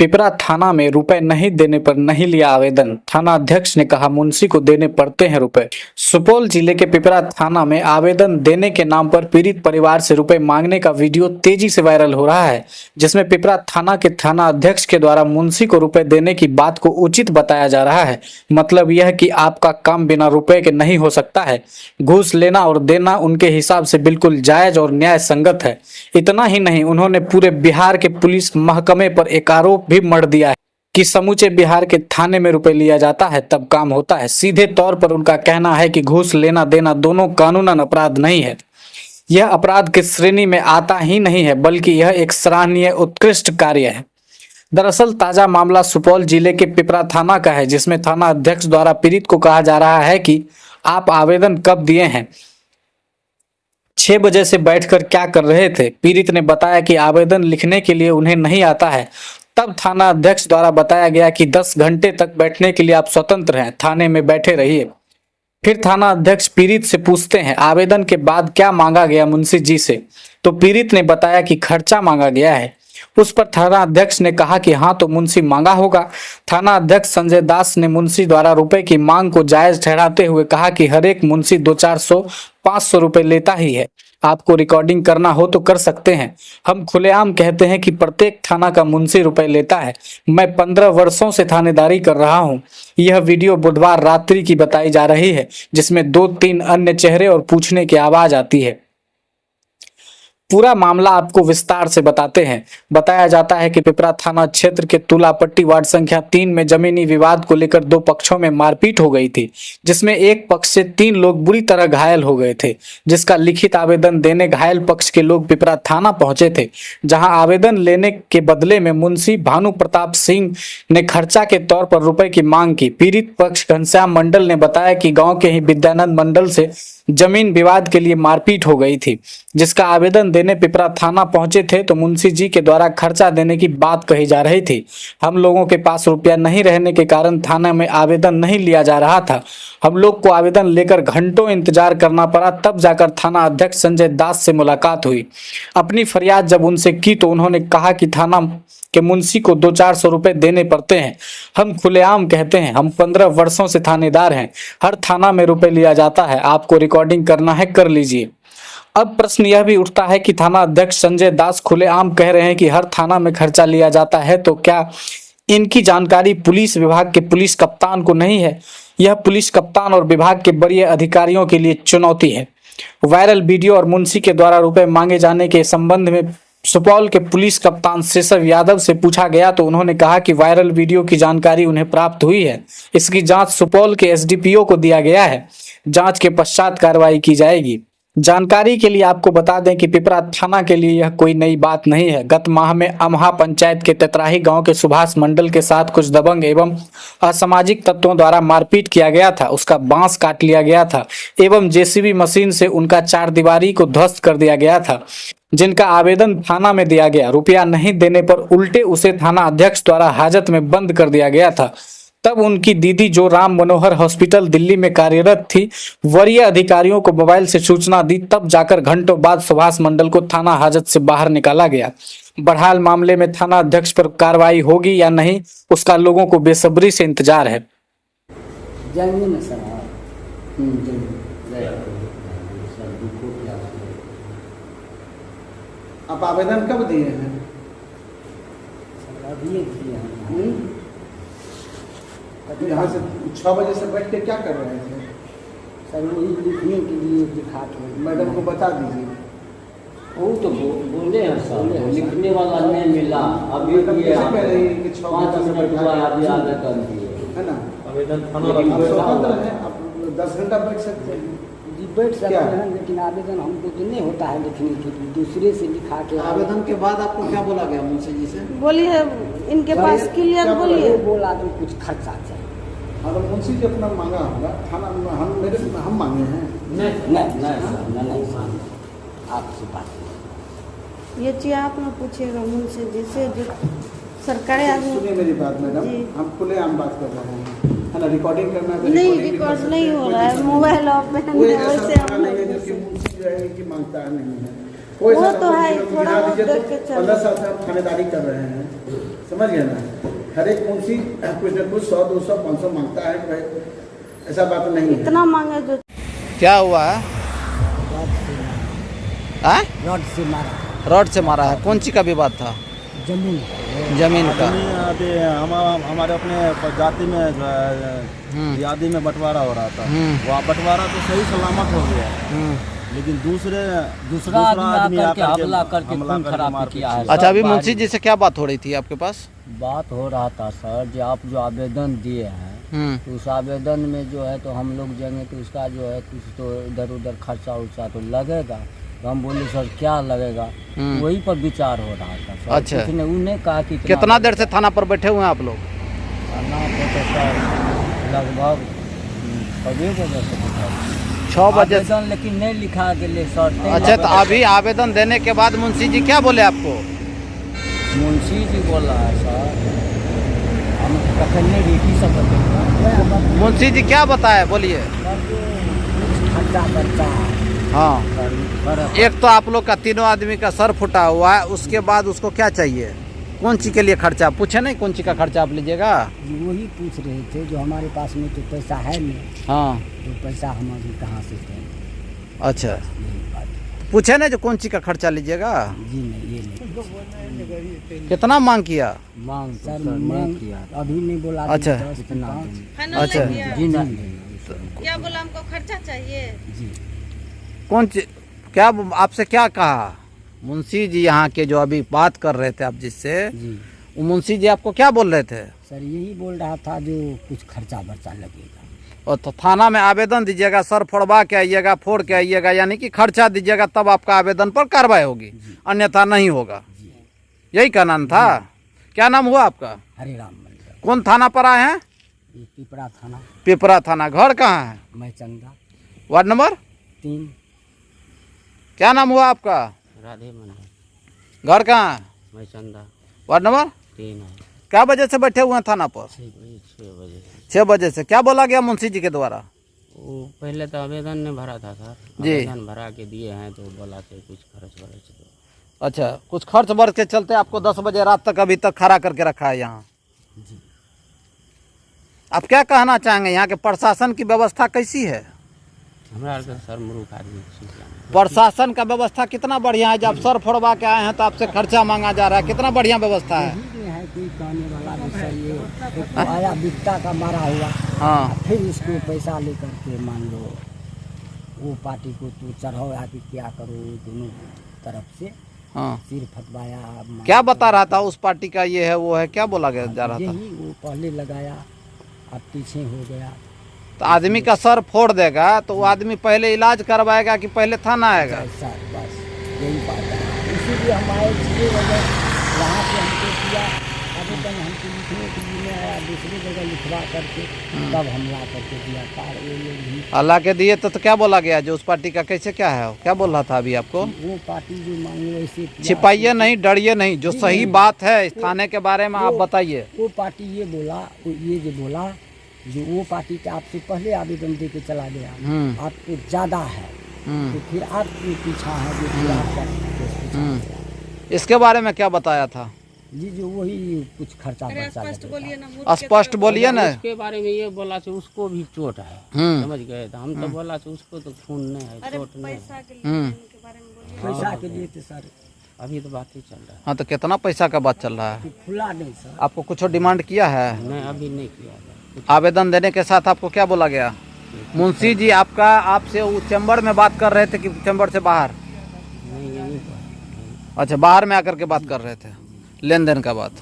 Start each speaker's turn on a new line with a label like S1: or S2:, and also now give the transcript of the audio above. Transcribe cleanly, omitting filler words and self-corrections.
S1: पिपरा थाना में रुपए नहीं देने पर नहीं लिया आवेदन, थाना अध्यक्ष ने कहा मुंशी को देने पड़ते हैं रुपए। सुपौल जिले के पिपरा थाना में आवेदन देने के नाम पर पीड़ित परिवार से रुपए मांगने का वीडियो तेजी से वायरल हो रहा है, जिसमें पिपरा थाना के थाना अध्यक्ष के द्वारा मुंशी को रुपए देने की बात को उचित बताया जा रहा है। मतलब यह कि आपका काम बिना रुपए के नहीं हो सकता है। घूस लेना और देना उनके हिसाब से बिल्कुल जायज और न्याय संगत है। इतना ही नहीं, उन्होंने पूरे बिहार के पुलिस महकमे पर एक आरोप भी मढ़ दिया है कि समूचे बिहार के थाने में रुपए लिया जाता है तब काम होता है। सीधे तौर पर उनका कहना है कि घूस लेना देना दोनों कानूनन अपराध नहीं है। यह अपराध की श्रेणी में आता ही नहीं है, बल्कि यह एक सराहनीय उत्कृष्ट कार्य है। दरअसल ताजा मामला सुपौल जिले के पिपरा थाना का है, जिसमें थाना अध्यक्ष द्वारा पीड़ित को कहा जा रहा है कि आप आवेदन कब दिए हैं, 6 बजे से बैठकर क्या कर रहे थे। पीड़ित ने बताया कि आवेदन लिखने के लिए उन्हें नहीं आता है। तब थाना अध्यक्ष द्वारा बताया गया कि 10 घंटे तक बैठने के लिए आप स्वतंत्र हैं, थाने में बैठे रहिए। फिर थाना अध्यक्ष पीड़ित से पूछते हैं आवेदन के बाद क्या मांगा गया मुंशी जी से, तो पीड़ित ने बताया कि खर्चा मांगा गया है। उस पर थाना अध्यक्ष ने कहा कि हाँ तो मुंशी मांगा होगा। थाना अध्यक्ष संजय दास ने मुंशी द्वारा रुपए की मांग को जायज ठहराते हुए कहा कि हर एक मुंशी 200-400-500 रुपए लेता ही है। आपको रिकॉर्डिंग करना हो तो कर सकते हैं। हम खुलेआम कहते हैं कि प्रत्येक थाना का मुंशी रुपए लेता है। मैं 15 वर्षों से थानेदारी कर रहा हूं। यह वीडियो बुधवार रात्रि की बताई जा रही है, जिसमें 2-3 अन्य चेहरे और पूछने की आवाज आती है। पूरा मामला आपको विस्तार से बताते हैं। बताया जाता है कि पिपरा थाना क्षेत्र के तुलापट्टी वार्ड संख्या 3 में जमीनी विवाद को लेकर 2 पक्षों में मारपीट हो गई थी, जिसमें एक पक्ष से 3 लोग बुरी तरह घायल हो गए थे, जिसका लिखित आवेदन देने घायल पक्ष के लोग पिपरा थाना पहुंचे थे, जहां आवेदन लेने के बदले में मुंशी भानु प्रताप सिंह ने खर्चा के तौर पर रुपए की मांग की। पीड़ित पक्ष घनश्याम मंडल ने बताया कि गाँव के ही विद्यानंद मंडल से जमीन विवाद के लिए मारपीट हो गई थी, जिसका आवेदन देने पिपरा थाना पहुंचे थे तो मुंशी जी के द्वारा खर्चा देने की बात कही जा रही थी। हम लोगों के पास रुपया नहीं रहने के कारण थाना में आवेदन नहीं लिया जा रहा था। हम लोग को आवेदन लेकर घंटों इंतजार करना पड़ा, तब जाकर थाना अध्यक्ष संजय दास से मुलाकात हुई। अपनी फरियाद जब उनसे की तो उन्होंने कहा कि थाना के मुंशी को 200-400 रुपए देने पड़ते हैं। हम खुलेआम कहते हैं, हम 15 वर्षों से थानेदार हैं। हर थाना में रुपए लिया जाता है। आपको रिकॉर्डिंग करना है कर लीजिए। अब प्रश्न यह भी उठता है कि थाना अध्यक्ष संजय दास खुलेआम कह रहे हैं कि हर थाना में खर्चा लिया जाता है, तो क्या इनकी जानकारी पुलिस विभाग के पुलिस कप्तान को नहीं है? यह पुलिस कप्तान और विभाग के बड़े अधिकारियों के लिए चुनौती है। वायरल वीडियो और मुंशी के द्वारा रुपए मांगे जाने के संबंध में सुपौल के पुलिस कप्तान शेषव यादव से पूछा गया तो उन्होंने कहा कि वायरल वीडियो की जानकारी उन्हें प्राप्त हुई है। इसकी जांच सुपौल के एसडीपीओ को दिया गया है। जांच के पश्चात कार्रवाई की जाएगी। जानकारी के लिए आपको बता दें कि पिपरा थाना के लिए यह कोई नई बात नहीं है। गत माह में अमहा पंचायत के तेतराही गांव के सुभाष मंडल के साथ कुछ दबंग एवं असामाजिक तत्वों द्वारा मारपीट किया गया था। उसका बांस काट लिया गया था एवं जेसीबी मशीन से उनका 4 दीवारी को ध्वस्त कर दिया गया था, जिनका आवेदन थाना में दिया गया। रुपया नहीं देने पर उल्टे उसे थाना अध्यक्ष द्वारा हाजत में बंद कर दिया गया था। तब उनकी दीदी जो राम मनोहर हॉस्पिटल दिल्ली में कार्यरत थी, वरीय अधिकारियों को मोबाइल से सूचना दी, तब जाकर घंटों बाद सुभाष मंडल को थाना हाजत से बाहर निकाला गया। बहरहाल मामले में थाना अध्यक्ष पर कार्रवाई होगी या नहीं, उसका लोगों को बेसब्री से इंतजार है।
S2: आप आवेदन कब दिए हैं? यहाँ से 6 बजे से बैठ के क्या कर रहे थे?
S3: सर वही लिखने के लिए दिखा था।
S2: मैडम को बता दीजिए।
S4: वो तो बोले हैं सर, लिखने वाला नहीं मिला। अभी
S2: कह रही है कि 6 बजे से बैठा
S4: कर दिए
S2: है ना।
S4: आवेदन
S2: आप स्वतंत्र हैं, आप 10 घंटा बैठ सकते हैं
S3: जी, बैठ सकते हैं, लेकिन आवेदन हमको तो नहीं होता है लिखने के लिए, दूसरे से लिखा के।
S2: आवेदन के बाद आपको क्या बोला गया मुंशी जी से?
S5: बोलिए इनके पास क्लियर बोलिए।
S3: बोला तो कुछ खर्चा चाहिए।
S2: हाँ तो मुंशी जी अपना मांगा होगा, थाना हम मांगे हैं?
S3: नहीं आपसे बात
S5: ये चीज आप ना पूछिएगा मुंशी जी से, जो सरकारी आदमी।
S2: सुनिए मेरी बात मैडम, हम खुलेआम बात कर रहे हैं, है ना। रिकॉर्डिंग करना है
S5: नहीं, रिकॉर्ड नहीं हो रहा है, मोबाइल ऑफ में
S2: वैसे हम नहीं है कि मुंशी जो है कि मांगता नहीं है।
S5: वो तो है, थोड़ा बहुत देख के चलो।
S2: 15 साल से हम थानेदारी कर रहे हैं, समझ गए ना। हर एक मुंशी कुछ न कुछ 100, 200, 500 मांगता है भाई, ऐसा बात नहीं है।
S5: इतना मांगे जो
S1: क्या हुआ है?
S3: रॉड से मारा,
S1: रॉड से मारा है। कौन सी का विवाद था?
S3: जमीन
S1: जमीन का।
S6: अभी हमारे अपने जाति में यादी में बंटवारा हो रहा था। वहाँ बंटवारा तो सही सलामत हो गया, लेकिन दूसरा आदमी आकर
S4: हमला करके खून खराबी किया है।
S1: अच्छा, अभी मुंशी जी से क्या बात हो रही थी आपके पास?
S4: बात हो रहा था सर, जो आप जो आवेदन दिए हैं तो उस आवेदन में जो है तो हम लोग जाएंगे तो उसका जो है कुछ तो इधर उधर खर्चा उर्चा तो लगेगा। तो हम बोले सर क्या लगेगा, वही पर विचार हो रहा था सर।
S1: अच्छा।
S4: कुछ नहीं, उन्हें कहा कि
S1: कितना देर से थाना पर बैठे हुए हैं आप लोग?
S4: थाना पे तो सर लगभग 6 बजे से बैठा हूँ।
S1: 6 बजे।
S4: आवेदन लेकिन नहीं लिखा गया सर।
S1: अच्छा, तो अभी आवेदन देने के बाद मुंशी जी क्या बोले आपको?
S4: मुंशी जी बोल रहा है सर, हम कखने रेटी सब बतेंगे।
S1: मुंशी जी क्या बताए, बोलिए।
S3: खर्चा बच्चा
S1: हाँ, एक तो आप लोग का तीनों आदमी का सर फुटा हुआ है, उसके बाद उसको क्या चाहिए? कौन सी के लिए खर्चा पूछे? नहीं, कौन सी का खर्चा आप लीजिएगा?
S3: वही पूछ रहे थे, जो हमारे पास में तो पैसा है नहीं,
S1: हाँ,
S3: तो पैसा हम अभी कहाँ से दें।
S1: अच्छा,
S3: यही बात।
S1: पूछे नहीं जो कौन सी का खर्चा लीजिएगा?
S3: जी नहीं, ये नहीं
S1: कितना मांग किया?
S4: मांग
S3: सर,
S4: नहीं
S3: मांग
S4: किया।
S3: अभी नहीं बोला।
S1: अच्छा।
S3: 10 की
S4: इतना
S3: 5।
S1: अच्छा।
S4: जी नहीं।
S5: क्या बोला, हमको खर्चा चाहिए।
S3: जी
S1: कौन सी, क्या आपसे क्या कहा मुंशी जी? यहाँ के जो अभी बात कर रहे थे आप जिससे,
S3: जी
S1: वो मुंशी जी आपको क्या बोल रहे थे?
S3: सर, यही बोल रहा था जो कुछ खर्चा बर्चा लगेगा।
S1: और तो थाना में आवेदन दीजिएगा, सर फोड़वा के आइएगा, फोड़ के आइएगा, यानी कि खर्चा दीजिएगा, तब आपका आवेदन पर कार्रवाई होगी, अन्यथा नहीं होगा। यही का नाम था? क्या नाम हुआ आपका?
S3: हरे राम मंदिर,
S1: कौन थाना पर आए हैं?
S3: ये पिपरा थाना,
S1: पिपरा थाना। घर कहाँ है?
S3: महचंदा
S1: वार्ड नंबर
S3: 3।
S1: क्या नाम हुआ आपका?
S4: राधे मन
S1: घर कहाँ है?
S4: मैं चंदा
S1: वार्ड नंबर
S4: 3 है।
S1: क्या बजे से बैठे हुए हैं थाना पर?
S4: 6 बजे।
S1: 6 बजे से। क्या बोला गया मुंशी जी के द्वारा?
S4: वो पहले तो आवेदन ने भरा था सर,
S1: जी।
S4: आवेदन भरा के दिए हैं तो बोला थे कुछ खर्च वर्च दो।
S1: अच्छा, कुछ खर्च वर्च के चलते आपको 10 बजे रात तक अभी तक खड़ा करके रखा है यहाँ। आप क्या कहना चाहेंगे? यहाँ के प्रशासन की व्यवस्था कैसी है?
S4: हमारा सर मूर्ख आदमी सूचना
S1: प्रशासन का व्यवस्था कितना बढ़िया है। जब सर फोड़वा के आए हैं तो आपसे खर्चा मांगा जा रहा है, कितना बढ़िया व्यवस्था है।
S3: यही में है कोई कहने वाला विषय। ये एक तो आया बिकता का मारा हुआ,
S1: हाँ,
S3: फिर इसको पैसा लेकर के मान लो वो पार्टी को तो चढ़ाओ या कि क्या करो, दोनों तरफ से
S1: हाँ।
S3: सिर फटवाया।
S1: क्या बता रहा था उस पार्टी का ये है वो है, क्या बोला गया जा रहा था?
S3: यही वो पहले लगाया, अब पीछे हो गया।
S1: तो आदमी का सर फोड़ देगा तो वो आदमी पहले इलाज करवाएगा कि पहले थाना आएगा?
S3: ऐसा बस यही बात है। इसीलिए हम आए 6 बजे, वहाँ से हमको किया आवेदन, हमको लिखने के लिए नहीं आया, दूसरी जगह लिखवा करके तब हम ला करके दिया कार। वो लोग भी
S1: अल्लाह के दिए तो क्या बोला गया? जो उस पार्टी का कैसे क्या है, क्या बोल रहा था अभी आपको?
S3: वो पार्टी जो मांगे वैसे किया।
S1: छिपाइए नहीं, डरिए नहीं, जो सही बात है इस थाने के बारे में आप बताइए।
S3: वो पार्टी ये बोला, ये जो बोला जो वो पार्टी के आपसे पहले आवेदन दे के चला गया, आपको ज़्यादा है तो फिर आपके पीछा है जो फिर आपका केस पीछा है।
S1: इसके बारे में क्या बताया था?
S3: जी जो वही कुछ खर्चा बर्चा
S5: स्पष्ट
S3: लगेगा।
S5: बोलिए ना।
S1: स्पष्ट बोलिए ना।
S4: उसके बारे में ये बोला से उसको भी चोट है, समझ गए? तो हम तो बोला से उसको तो खून नहीं है, चोट नहीं है।
S5: पैसा के लिए के बारे में बोलिए।
S3: पैसा के लिए तो सर
S4: अभी तो बात ही चल रहा है।
S1: हाँ, तो कितना पैसा का बात चल रहा है?
S3: खुला नहीं सर।
S1: आपको कुछ डिमांड किया है?
S4: नहीं, अभी नहीं किया है।
S1: आवेदन देने के साथ आपको क्या बोला गया? मुंशी जी आपका आपसे वो चैम्बर में बात कर रहे थे कि चैम्बर से बाहर?
S4: नहीं, यहीं पर।
S1: अच्छा, बाहर में आकर के बात कर रहे थे, लेन देन का बात।